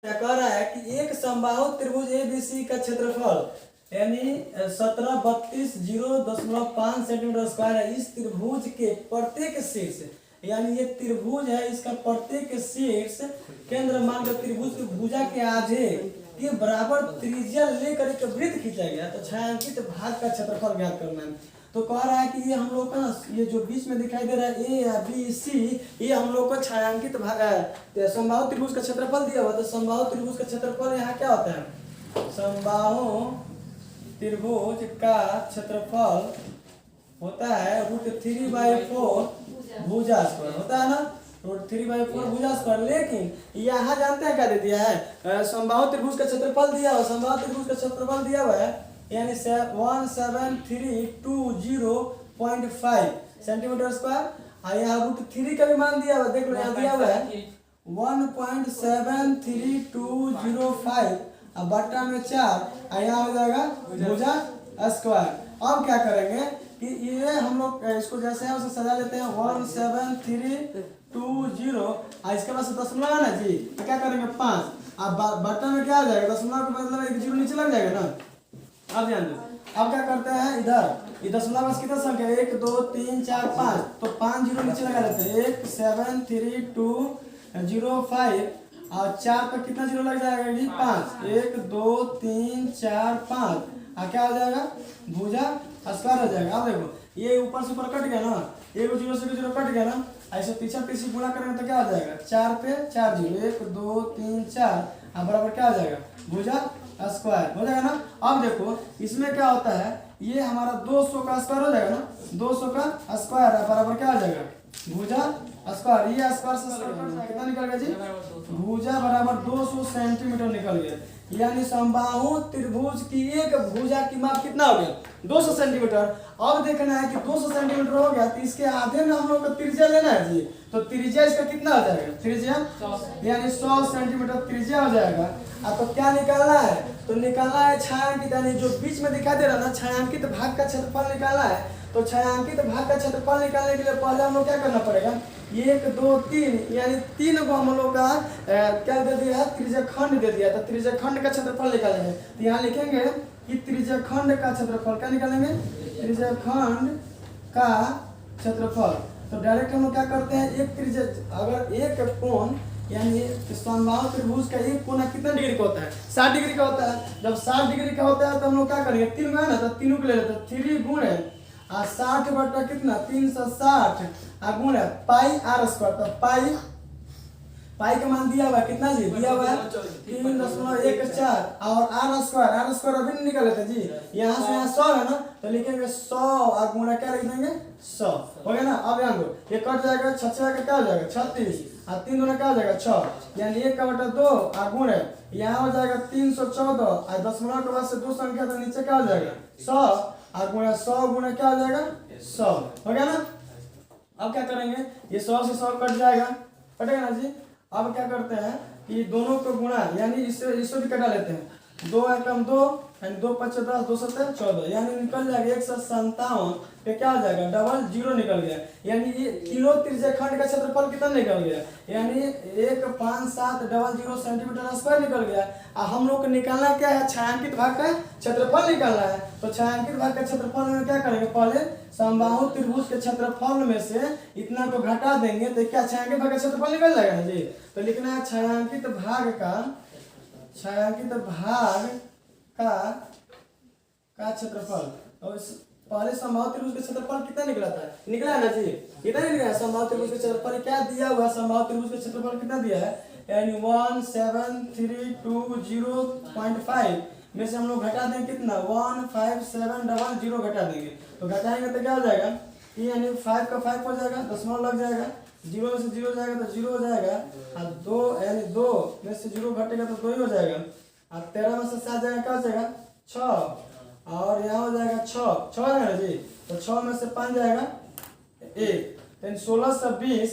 क्या कह रहा है कि एक समबाहु त्रिभुज एबीसी का क्षेत्रफल यानी 1732.0.5 सेंटीमीटर स्क्वायर है। इस त्रिभुज के प्रत्येक शीर्ष यानी ये त्रिभुज है, इसका प्रत्येक शीर्ष केंद्र मानकर त्रिभुज की भुजा के आधे के बराबर त्रिज्या लेकर एक वृत्त खींचा गया। तो छायांकित भाग का क्षेत्रफल ज्ञात करना है। तो कह रहा है कि ये हम लोग का ये जो बीच में दिखाई दे रहा है ए या बी सी, ये हम लोग को छायांकित समबाहु त्रिभुज का क्षेत्रफल दिया हुआ। तो समबाहु त्रिभुज का क्षेत्रफल यहाँ क्या होता है? समबाहु त्रिभुज का क्षेत्रफल होता है √3/4 भुजा स्क्वायर होता है ना, √3/4 भुजा स्क्वायर। लेकिन यहाँ जानते हैं क्या दे दिया है? समबाहु त्रिभुज का क्षेत्रफल दिया हुआ, समबाहु त्रिभुज का क्षेत्रफल दिया हुआ है यानी 1732.5 सेंटीमीटर स्क्वायर। और यहाँ √3 का भी मान दिया हुआ, देख लो यहाँ दिया हुआ है 1.73205 और बट्टा में 4 और यहाँ हो जाएगा भुजा स्क्वायर। अब क्या करेंगे कि ये हम लोग इसको जैसे है उसे सजा लेते हैं 17320 और इसके बाद से दशमलव है ना जी, तो क्या करेंगे 5 अब बट्टा में क्या आ जाएगा, दशमलव का मतलब एक जीरो नीचे लग जाएगा ना। अब ध्यान दो, अब क्या करते हैं इधर ये दशमलव में कितना संख्या 1 2 3 4 5, तो 5 जीरो नीचे लगा लेते हैं 1732005 और 4 पर कितना जीरो लग जाएगा जी 5 1 2 3 4 5 और क्या हो जाएगा भुजा स्क्वायर हो जाएगा। अब देखो ये ऊपर से ऊपर कट गया ना, एक जीरो से जीरो कट गया ना, ऐसे पीछे पीछे गुणा करेंगे तो क्या हो जाएगा 4 पे 4 जीरो 1 2 3 4 और बराबर क्या हो जाएगा भुजा स्क्वायर हो जाएगा ना। अब देखो इसमें क्या होता है, ये हमारा 200 का स्क्वायर हो जाएगा ना, 200 का स्क्वायर है बराबर क्या हो जाएगा भुजा स्क्वायर। ये स्क्वायर से कितना निकल गया जी भुजा बराबर 200 सेंटीमीटर निकल गया। यानी समबाहु त्रिभुज की एक भुजा की माप कितना हो गया 200 सेंटीमीटर। अब देखना है कि 200 सेंटीमीटर हो गया तो इसके आधे में हम लोग को त्रिज्या लेना है जी। तो त्रिज्या इसका कितना हो जाएगा त्रिज्या यानी 100 सेंटीमीटर त्रिज्या हो जाएगा। अब तो क्या निकालना है, तो निकालना है छायांकित यानी जो बीच में दिखाई दे रहा है ना छायांकित भाग का क्षेत्रफल निकालना है। तो छायांकित भाग का क्षेत्रफल निकालने के लिए पहले हम लोग क्या करना पड़ेगा 1 2 3 यानी 3 को हम लोग का क्या दे दिया है त्रिज्याखंड दे दिया। तो त्रिज्याखंड का क्षेत्रफल निकालेंगे तो यहाँ लिखेंगे कि त्रिज्याखंड का क्षेत्रफल क्या निकालेंगे त्रिज्याखंड का क्षेत्रफल। तो डायरेक्ट हम लोग क्या करते हैं एक त्रिज्या अगर एक कोण यानी समबाहु त्रिभुज का एक कोना कितना डिग्री का होता है 60 डिग्री का होता है। जब 60 डिग्री का होता है तो हम लोग क्या करेंगे 3 में है ना, तो तीनों को ले लेते हैं 3 गुणे 60 बटा कितना 360 गुणे पाई r स्क्वायर। तो पाई का मान दिया हुआ है कितना जी दिया हुआ है 3.14 और r स्क्वायर अभी नहीं निकाल लेते जी, यहाँ से यहाँ 100 है ना, तो लिखेंगे 100 और गुणा क्या लिख देंगे 100 हो गया ना। अब यहाँ दो ये कट जाएगा 6 का क्या हो जाएगा 36 और 3 गुना क्या हो जाएगा 6 यानी 1 का बटा 2 और गुणे यहाँ हो जाएगा 314 और दशमलव के बाद से 2 संख्या तो नीचे क्या हो जाएगा 100 और गुणा 100 गुणा क्या हो जाएगा 100 हो गया ना। अब क्या करेंगे ये 100 से 100 कट जाएगा कटेगा ना जी। अब क्या करते हैं कि दोनों को गुणा यानी इससे भी कटा लेते हैं 2 एकम 2 यानी 2 5 10 2 7 14 यानी निकल जाएगा 157 पे क्या हो जाएगा डबल जीरो निकल गया। यानी ये तीनों त्रिज्याखंड का क्षेत्रफल कितना निकल गया यानी 15700 सेंटीमीटर स्क्वायर निकल गया। और हम लोग को निकालना क्या है छायांकित भाग का क्षेत्रफल निकालना है। तो छायांकित भाग का क्षेत्रफल में क्या करेंगे पहले समबाहु त्रिभुज के क्षेत्रफल में से इतना को घटा देंगे तो क्या छायांकित भाग का क्षेत्रफल निकल जाएगा ना जी। तो लिखना है छायांकित भाग का क्षेत्रफल। और पहले समबाहु त्रिभुज का क्षेत्रफल कितना निकला था निकला है ना जी, कितना निकला है समबाहु त्रिभुज का क्षेत्रफल क्या दिया हुआ है समबाहु त्रिभुज का क्षेत्रफल कितना दिया है यानी 17320.5 में से हम लोग घटा देंगे कितना 15700 घटा देंगे। तो घटाएंगे तो क्या हो जाएगा यानी 5 का 5 हो जाएगा दशमलव लग जाएगा 0 में से 0 जाएगा तो 0 हो जाएगा और 2 यानी 2 में से 0 घटेगा तो 2 ही हो जाएगा और 13 में से 7 जाएगा क्या हो जाएगा 6 और यहाँ हो जाएगा 6 जाएगा जी। तो 6 में से 5 जाएगा 1 यानी 1620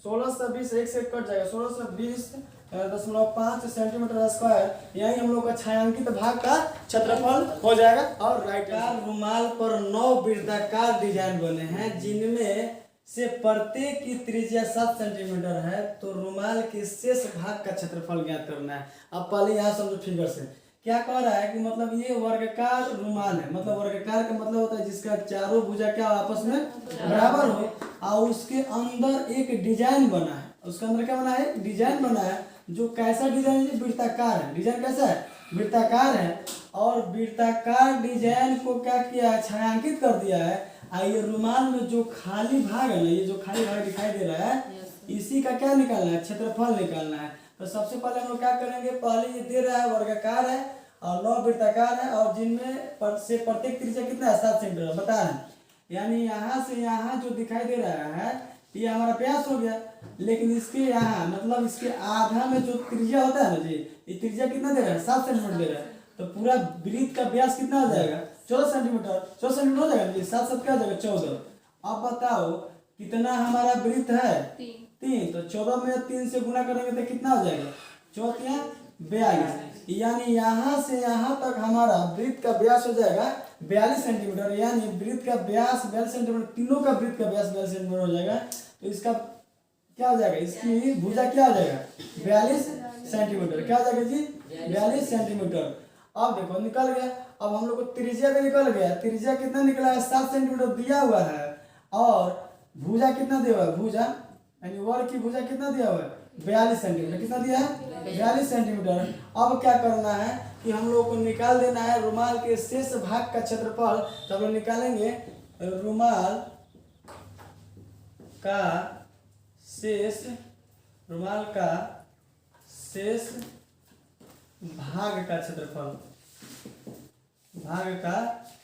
1 से कट जाएगा 1620.5 सेंटीमीटर स्क्वायर। यही हम लोग का छायांकित भाग का क्षेत्रफल हो जाएगा। और राइट रुमाल पर 9 वृत्ताकार डिजाइन बने हैं जिनमें से प्रत्येक की त्रिज्या 7 सेंटीमीटर है तो रुमाल के शेष भाग का क्षेत्रफल ज्ञात करना है। अब पहले यहाँ समझो फिगर से क्या कह रहा है कि मतलब ये वर्गाकार रुमाल है, मतलब वर्गाकार का मतलब होता है जिसका चारों भुजा क्या आपस में बराबर हो और उसके अंदर एक डिजाइन बना है। उसके अंदर क्या बना है? डिजाइन बना है। जो कैसा डिजाइन है? वृत्ताकार है। डिजाइन कैसा है? वृत्ताकार है। और वृत्ताकार डिजाइन को क्या किया है? छायांकित कर दिया है। ये रुमाल में जो खाली भाग है ना, ये जो खाली भाग दिखाई दे रहा है, इसी का क्या निकालना है? क्षेत्रफल निकालना है। तो सबसे पहले हम लोग क्या करेंगे? पहले ये दे रहा है वर्गाकार है और 9 वृत्ताकार है और जिनमें से प्रत्येक त्रिज्या कितना है? 7 सेंटीमीटर बता रहे हैं। यानी यहाँ से यहाँ जो दिखाई दे रहा है ये हमारा व्यास हो गया, लेकिन इसके यहाँ मतलब इसके आधा में जो त्रिज्या होता है ना जी, ये त्रिज्या कितना दे रहा है? 7 सेंटीमीटर दे रहा है। तो पूरा वृत्त का व्यास कितना हो जाएगा? 14 सेंटीमीटर। 14 सेंटीमीटर हो जाएगा जी। 7 7 क्या हो जाएगा? 14। अब बताओ कितना हमारा वृत्त है? 3। तो 14 में 3 से गुना करेंगे तो कितना हो जाएगा? 4 42। यानी यहाँ से यहाँ तक हमारा वृत्त का व्यास हो जाएगा 42 सेंटीमीटर। यानी वृत्त का व्यास 42 सेंटीमीटर, तीनों का वृत्त का व्यास 42 सेंटीमीटर हो जाएगा। तो इसका क्या हो जाएगा? इसकी भुजा क्या हो जाएगा? 42 सेंटीमीटर। क्या हो जाएगा जी? 42 सेंटीमीटर। अब देखो निकल गया। अब हम लोग को त्रिज्या भी निकल गया। त्रिज्या कितना निकला है? 7 सेंटीमीटर दिया हुआ है और भुजा कितना दिया हुआ है? भुजा यानी वर्ग की भुजा कितना दिया हुआ है? 42 सेंटीमीटर। कितना दिया है? 42 सेंटीमीटर। अब क्या करना है कि हम लोग को निकाल देना है रुमाल के शेष भाग का क्षेत्रफल। तो हम लोग निकालेंगे रुमाल का शेष भाग का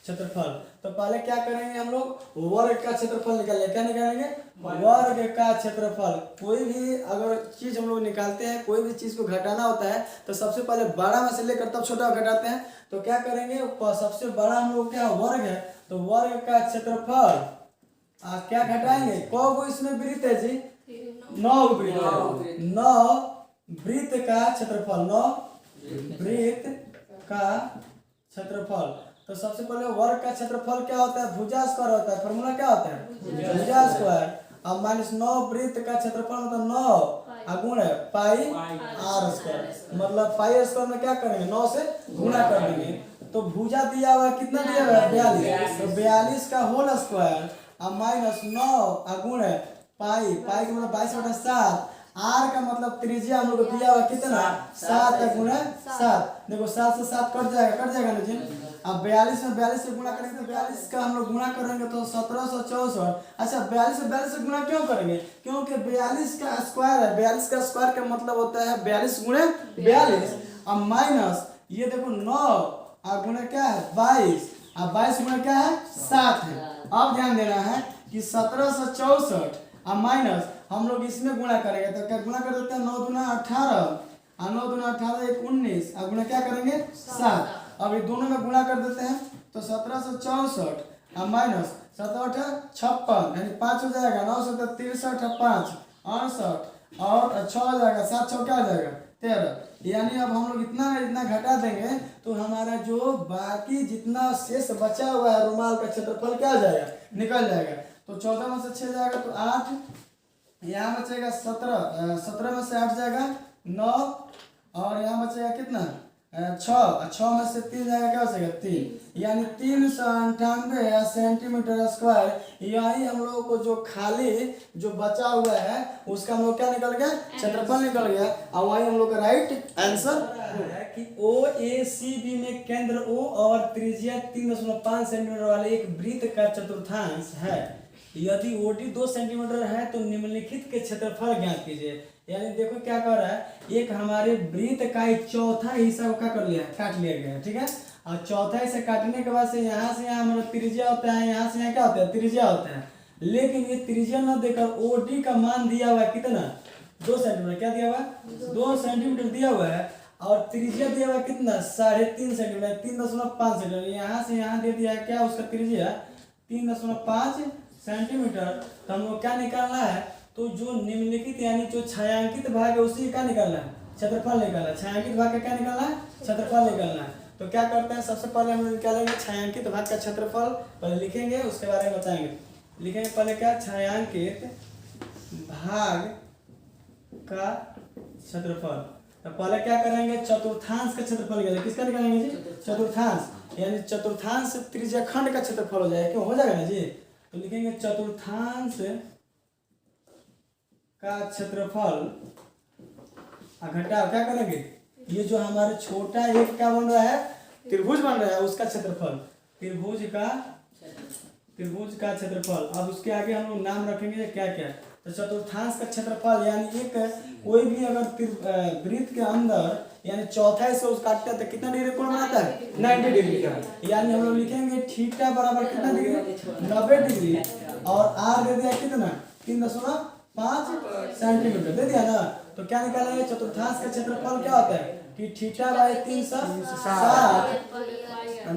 क्षेत्रफल। तो पहले क्या करेंगे? हम लोग वर्ग का क्षेत्रफल निकालेंगे। क्या निकालेंगे? वर्ग का क्षेत्रफल। कोई भी अगर चीज हम लोग निकालते हैं, कोई भी चीज को घटाना होता है तो सबसे पहले बड़ा में से लेकर तब छोटा घटाते हैं। तो क्या करेंगे? सबसे बड़ा हम लोग क्या वर्ग है, तो वर्ग का क्षेत्रफल क्या घटाएंगे? कौ इसमें वृत्त है जी? 9 वृत्त है। 9 वृत्त का क्षेत्रफल। 9 वृत्त का क्षेत्रफल। तो सबसे पहले वर्ग का क्षेत्रफल क्या होता है? भुजा स्क्वायर होता है। फॉर्मूला क्या होता है? भुजा स्क्वायर। अब -9 वृत्त का क्षेत्रफल मतलब 9 गुण है पाई आर स्क्वायर। मतलब पाई स्क्वायर में क्या करेंगे? 9 से गुणा कर देंगे। तो भुजा दिया हुआ कितना दिया हुआ है? 42। तो 42 का होल स्क्वायर अब -9 गुण है पाई का मतलब 22/7। आर का मतलब त्रिज्या हम लोग को दिया हुआ कितना? 7 गुणा 7। देखो 7 से 7 कट जाएगा ना जी। अब 42 में 42 से गुणा करेंगे तो 42 का हम लोग गुणा करेंगे तो 1764। अच्छा 42 से 42 से गुणा क्यों करेंगे? क्योंकि 42 का स्क्वायर है। 42 का स्क्वायर का मतलब होता है 42 गुणे 42। अब माइनस ये देखो 9 गुणा क्या है? 22। अब 22 गुणा क्या है? 7 है। अब ध्यान देना है कि 1764 अब माइनस हम लोग इसमें गुणा करेंगे तो क्या गुणा कर देते हैं? 9 दूना 18 और 9 दूना 18 1 19। अब गुणा क्या करेंगे? 7। अब ये दोनों में गुणा कर देते हैं तो 1764 अब माइनस 7 8 56 यानी 5 हो जाएगा। 9 7 63 5 68 और 6 हो जाएगा। 7 6 क्या हो जाएगा? 13। यानी अब हम लोग इतना घटा देंगे तो हमारा जो बाकी जितना शेष बचा हुआ है रुमाल का क्षेत्रफल क्या हो जाएगा? निकल जाएगा। तो 14 में से 6 जाएगा तो 8, यहाँ बचेगा 17, 17 में से 8 जाएगा 9 और यहाँ बचेगा कितना? 6 में से 3 जाएगा क्या हो जाएगा? 3। यानी 398 सेंटीमीटर स्क्वायर। यही हम लोगों को जो खाली जो बचा हुआ है उसका हम लोग क्या निकल गया? क्षेत्रफल निकल गया। और वही हम लोग का राइट आंसर है कि OACB में केंद्र O और त्रिज्या 3.5 सेंटीमीटर वाले एक वृत्त का चतुर्थांश है। यदि OD 2 सेंटीमीटर है तो निम्नलिखित के क्षेत्रफल ज्ञात कीजिए। यानी देखो क्या कर रहा है? एक हमारे वृत्त का एक चौथा हिस्सा को क्या कर लिया? काट लिया गया है। ठीक है। और चौथा हिस्सा काटने के बाद से यहाँ हमारा त्रिज्या होता है, यहाँ से यहाँ क्या होता है? त्रिज्या होता है। लेकिन ये त्रिज्या न देकर OD का मान दिया हुआ है कितना? 2 सेंटीमीटर। क्या दिया हुआ है? 2 सेंटीमीटर दिया हुआ है। और त्रिज्या दिया हुआ कितना? 3.5 सेंटीमीटर, 3.5 सेंटीमीटर। यहाँ से यहाँ दे दिया है क्या उसका त्रिज्या? 3.5 सेंटीमीटर। तो हम लोग क्या निकालना है? तो जो निम्नलिखित यानी जो छायांकित भाग है उसी का निकालना है क्षेत्रफल निकालना है। छायांकित भाग का क्या निकालना है? क्षेत्रफल निकालना है। तो क्या करते हैं? सबसे पहले हम निकालेंगे छायांकित भाग का क्षेत्रफल। पहले लिखेंगे उसके बारे में बताएंगे। लिखेंगे पहले क्या, छायांकित भाग का क्षेत्रफल। तो पहले क्या करेंगे, चतुर्थांश का क्षेत्रफल निकालेंगे। किसका निकालेंगे जी, चतुर्थांश, यानी चतुर्थांश त्रिज्याखंड का क्षेत्रफल हो जाएगा, क्यों हो जाएगा ना जी। तो लिखेंगे चतुर्थांश का क्षेत्रफल घटाओ, क्या करेंगे, ये जो हमारे छोटा एक क्या बन रहा है, त्रिभुज बन रहा है, उसका क्षेत्रफल, त्रिभुज का क्षेत्रफल। अब उसके आगे हम लोग नाम रखेंगे क्या क्या। तो चतुर्थांश का क्षेत्रफल यानी एक कोई भी अगर वृत्त के अंदर यानी चौथाई से उसका काटते हैं तो कितना डिग्री कोण बनाता है, 90 डिग्री का। यानी हम लोग लिखेंगे थीटा बराबर कितना डिग्री, 90 डिग्री। और आर दे दिया कितना, 3.5 सेंटीमीटर दे दिया ना। तो क्या निकालेंगे, चतुर्थांश का क्षेत्रफल क्या होता है कि थीटा बाई 360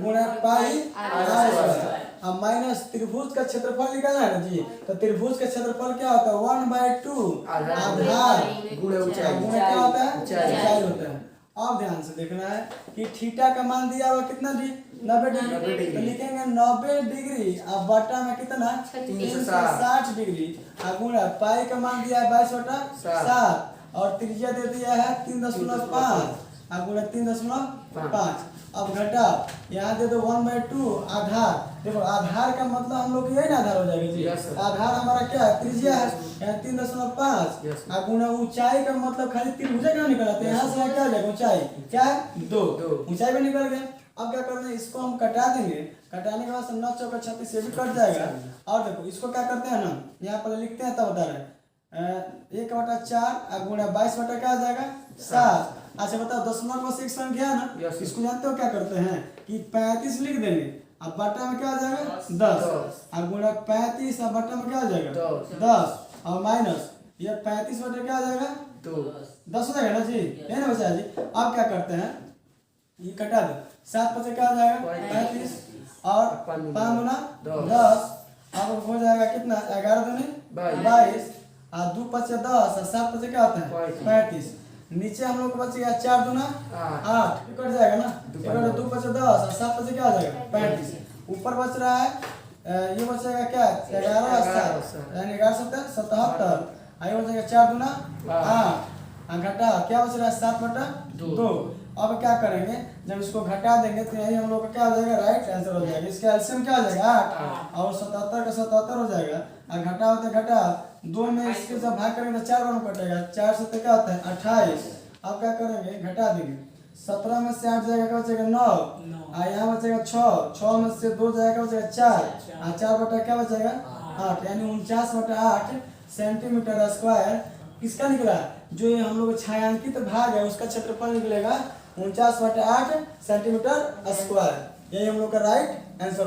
गुणा पाई r²। अब माइनस त्रिभुज का क्षेत्रफल निकालना है ना जी। तो त्रिभुज का क्षेत्रफल क्या होता है, 1/2 आधार गुणे ऊंचाई, गुणे क्या होता है, ऊंचाई होता है। अब ध्यान से देखना है कि थीटा का मान दिया हुआ कितना जी, 90 डिग्री। तो लिखेंगे 90 डिग्री अब बटा में कितना 360 डिग्री, गुणा पाई का मान दिया है 22/7 और त्रिज्या दे दिया है 3.5 गुणा 3.5। अब घटा यहाँ दे दो 1/2 आधार। देखो आधार का मतलब हम लोग यही ना आधार हो जाएगा जी। आधार हमारा क्या है, त्रिज्या है, यहाँ 3.5 गुणा ऊंचाई का मतलब खाली त्रिभुज का निकला। तो यहाँ से क्या हो जाएगा, ऊंचाई क्या है 2, ऊंचाई भी निकल गया। अब क्या करना है, इसको हम कटा देंगे, कटाने के बाद 9 चौका 36 से भी कट जाएगा। और देखो इसको क्या करते हैं ना, यहाँ पर लिखते हैं तब बता रहे 1/4 गुणा 22 क्या आ जाएगा 7। अच्छा बताओ दशमलव में 6 संख्या है ना, इसको जानते हो क्या करते हैं कि 35 लिख देंगे, अब बटा में क्या आ जाएगा 10 गुणा 35 अब बटा में क्या आ जाएगा 10 और माइनस ये 35 बटा क्या आ जाएगा 10 हो जाएगा ना जी, है ना बच्चा जी। अब क्या करते हैं, ये कटा दो, 7 बचे क्या आ जाएगा 35 और 5 गुना 10। अब हो जाएगा कितना 11 दूनी 22 और 2 बचे 10 और 7 बचे क्या होता है 35। नीचे हम लोग को बचेगा 4 दूना 8 कट जाएगा ना, 2 बचे 10 और 7 बचे क्या आ जाएगा 35। ऊपर बच रहा है ये बचेगा क्या 11 और 7 यानी 11 7 77 ये बचेगा 4 दूना 8 घटा क्या बच रहा है 7/2। अब क्या करेंगे, जब इसको घटा देंगे तो यही हम लोग का क्या हो जाएगा, राइट आंसर हो जाएगा। इसका एलसीएम क्या हो जाएगा 8 और 77 का 77 हो जाएगा। और घटा होता घटा 2 में इसके जब भाग करेंगे तो 4 बार कटेगा, 4 से क्या होता है 28। अब क्या करेंगे घटा देंगे, 17 में से 8 जाएगा क्या बचेगा 9 और यहाँ बचेगा 6 में से 2 जाएगा बचेगा 4 और 4 बटा क्या बचेगा 8 यानी 49/8 सेंटीमीटर स्क्वायर। किसका निकला, जो ये हम लोग छायांकित भाग है उसका क्षेत्रफल निकलेगा 49/8 सेंटीमीटर स्क्वायर। यही हम लोग का राइट आंसर।